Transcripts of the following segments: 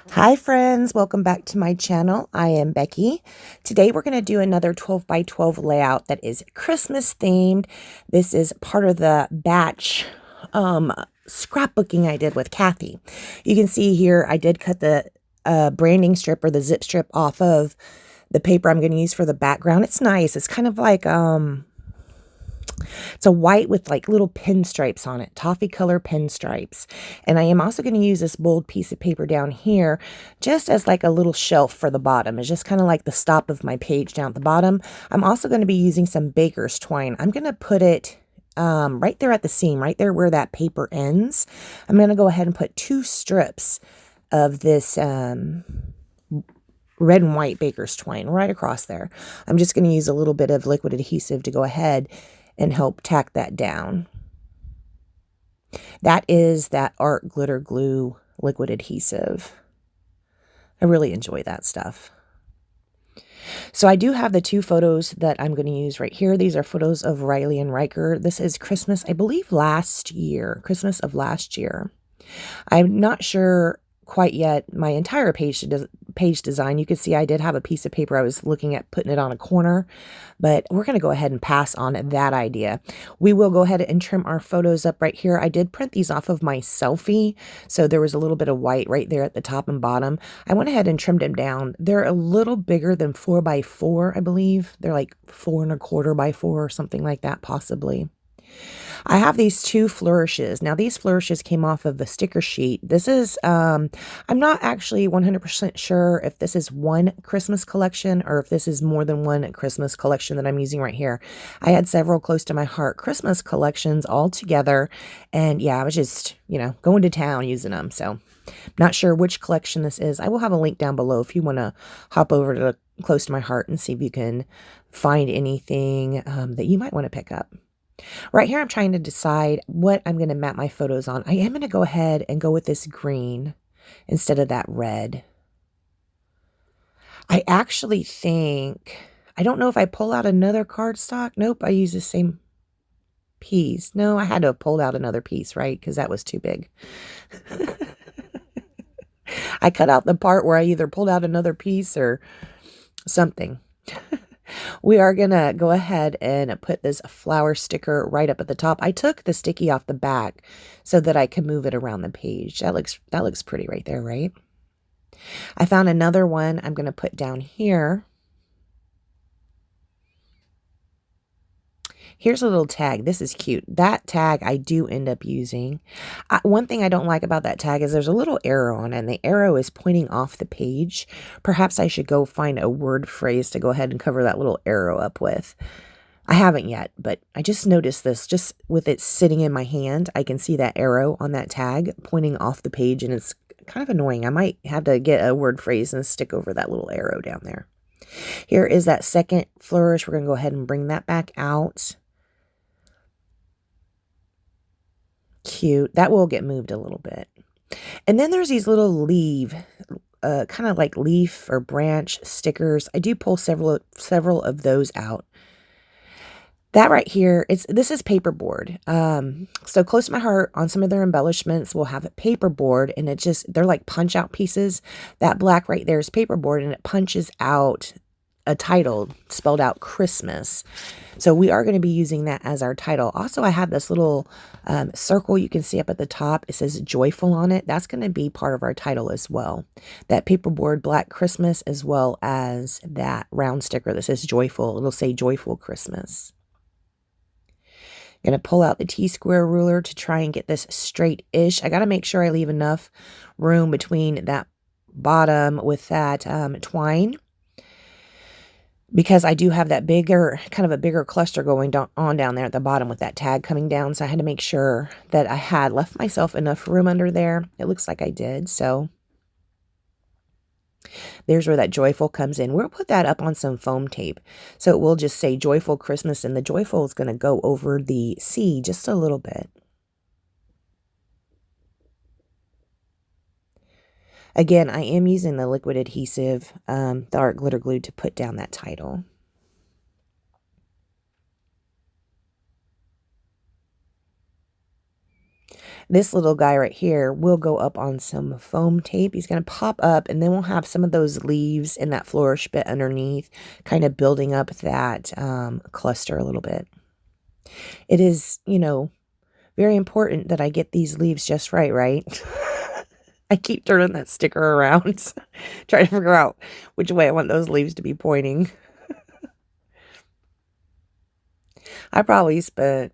Hi friends, welcome back to my channel. I am Becky. Today we're going to do another 12 by 12 layout that is Christmas themed. This is part of the batch scrapbooking I did with Kathy. You can see here I did cut the branding strip or the zip strip off of the paper I'm going to use for the background. It's nice. It's kind of like it's a white with like little pinstripes on it, toffee color pinstripes. And I am also going to use this bold piece of paper down here just as like a little shelf for the bottom. It's just kind of like the stop of my page down at the bottom. I'm also going to be using some baker's twine. I'm going to put it right there at the seam, right there where that paper ends. I'm going to go ahead and put 2 strips of this red and white baker's twine right across there. I'm just going to use a little bit of liquid adhesive to go ahead and help tack that down. That is that art glitter glue liquid adhesive. I really enjoy that stuff. So I do have the 2 photos that I'm going to use right here. These are photos of Riley and Riker. This is Christmas, I believe last year, Christmas of last year. I'm not sure quite yet my entire page design. You can see I did have a piece of paper I was looking at putting it on a corner, but we're going to go ahead and pass on that idea. We will go ahead and trim our photos up right here. I did print these off of my selfie, so there was a little bit of white right there at the top and bottom. I went ahead and trimmed them down. They're a little bigger than 4 by 4, I believe. They're like 4 1/4 by 4 or something like that, possibly. I have these 2 flourishes. Now, these flourishes came off of a sticker sheet. This is, I'm not actually 100% sure if this is one Christmas collection or if this is more than one Christmas collection that I'm using right here. I had several close to my heart Christmas collections all together. And yeah, I was just, going to town using them. So not sure which collection this is. I will have a link down below if you want to hop over to Close to My Heart and see if you can find anything that you might want to pick up. Right here, I'm trying to decide what I'm going to map my photos on. I am going to go ahead and go with this green instead of that red. I actually think, I don't know if I pull out another cardstock. Nope, I use the same piece. No, I had to have pulled out another piece, right? Because that was too big. I cut out the part where I either pulled out another piece or something. We are going to go ahead and put this flower sticker right up at the top. I took the sticky off the back so that I can move it around the page. That looks pretty right there, right? I found another one I'm going to put down here. Here's a little tag. This is cute. That tag I do end up using. One thing I don't like about that tag is there's a little arrow on it, and the arrow is pointing off the page. Perhaps I should go find a word phrase to go ahead and cover that little arrow up with. I haven't yet, but I just noticed this. Just with it sitting in my hand, I can see that arrow on that tag pointing off the page, and it's kind of annoying. I might have to get a word phrase and stick over that little arrow down there. Here is that second flourish. We're going to go ahead and bring that back out. Cute. That will get moved a little bit. And then there's these little kind of like leaf or branch stickers. I do pull several of those out. That right here, this is paperboard. So Close to My Heart, on some of their embellishments, will have a paperboard, and they're like punch out pieces. That black right there is paperboard, and it punches out a title spelled out Christmas. So we are going to be using that as our title. Also, I have this little circle you can see up at the top. It says joyful on it. That's going to be part of our title as well. That paperboard black Christmas, as well as that round sticker that says joyful. It'll say joyful Christmas. Going to pull out the T-square ruler to try and get this straight-ish. I got to make sure I leave enough room between that bottom with that twine, because I do have that kind of a bigger cluster going on down there at the bottom with that tag coming down. So I had to make sure that I had left myself enough room under there. It looks like I did. So there's where that joyful comes in. We'll put that up on some foam tape. So it will just say joyful Christmas, and the joyful is going to go over the C just a little bit. Again, I am using the liquid adhesive, the art glitter glue, to put down that title. This little guy right here will go up on some foam tape. He's going to pop up, and then we'll have some of those leaves in that flourish bit underneath, kind of building up that cluster a little bit. It is, you know, very important that I get these leaves just right, right? I keep turning that sticker around, trying to figure out which way I want those leaves to be pointing. I probably spent,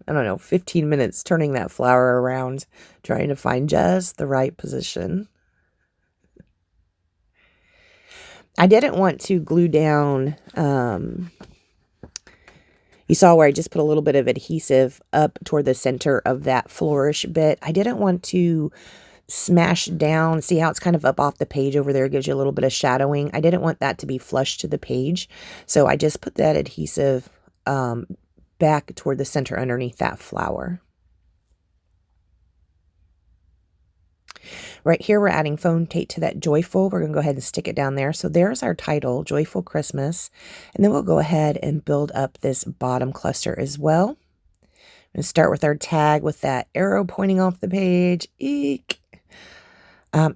I don't know, 15 minutes turning that flower around, trying to find just the right position. I didn't want to glue down, you saw where I just put a little bit of adhesive up toward the center of that flourish bit. I didn't want to smash down. See how it's kind of up off the page over there? It gives you a little bit of shadowing. I didn't want that to be flush to the page. So I just put that adhesive back toward the center underneath that flower. Right here, we're adding foam tape to that Joyful. We're going to go ahead and stick it down there. So there's our title, Joyful Christmas. And then we'll go ahead and build up this bottom cluster as well. I'm going to start with our tag with that arrow pointing off the page. Eek!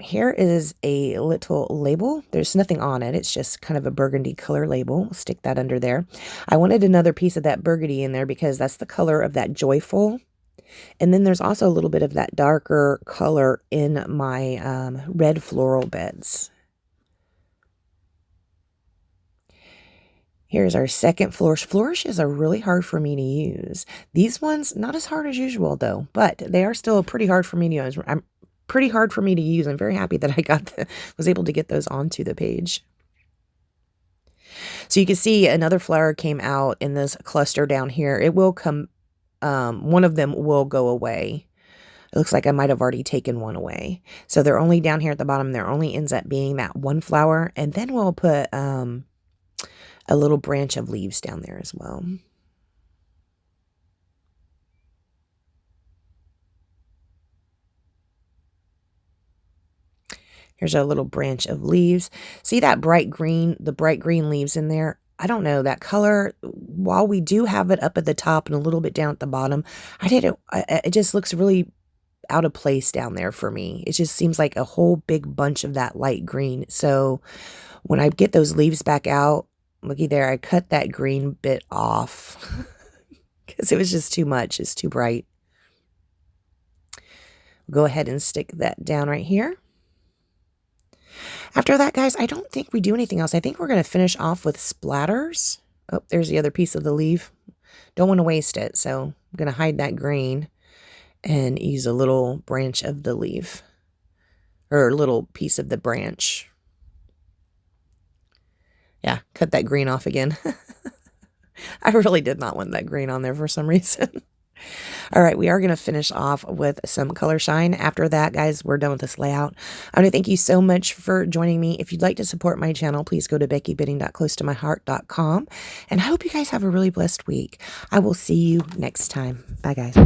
Here is a little label. There's nothing on it. It's just kind of a burgundy color label. We'll stick that under there. I wanted another piece of that burgundy in there because that's the color of that Joyful. And then there's also a little bit of that darker color in my red floral beds. Here's our second flourish. Flourishes are really hard for me to use. These ones, not as hard as usual though, but they are still pretty hard for me to use. Pretty hard for me to use. I'm very happy that I was able to get those onto the page. So you can see another flower came out in this cluster down here. It will come, one of them will go away. It looks like I might have already taken one away. So they're only down here at the bottom. There only ends up being that one flower. And then we'll put a little branch of leaves down there as well. Here's our little branch of leaves. See that bright green, the bright green leaves in there? I don't know, that color, while we do have it up at the top and a little bit down at the bottom, it just looks really out of place down there for me. It just seems like a whole big bunch of that light green. So when I get those leaves back out, looky there, I cut that green bit off because it was just too much. It's too bright. Go ahead and stick that down right here. After that, guys, I don't think we do anything else. I think we're going to finish off with splatters. Oh, there's the other piece of the leaf. Don't want to waste it, so I'm going to hide that green and use a little branch of the leaf, or a little piece of the branch. Yeah, cut that green off again. I really did not want that green on there for some reason. All right, we are going to finish off with some color shine. After that, guys, we're done with this layout. I want to thank you so much for joining me. If you'd like to support my channel, please go to beckybidding.closetomyheart.com. And I hope you guys have a really blessed week. I will see you next time. Bye, guys.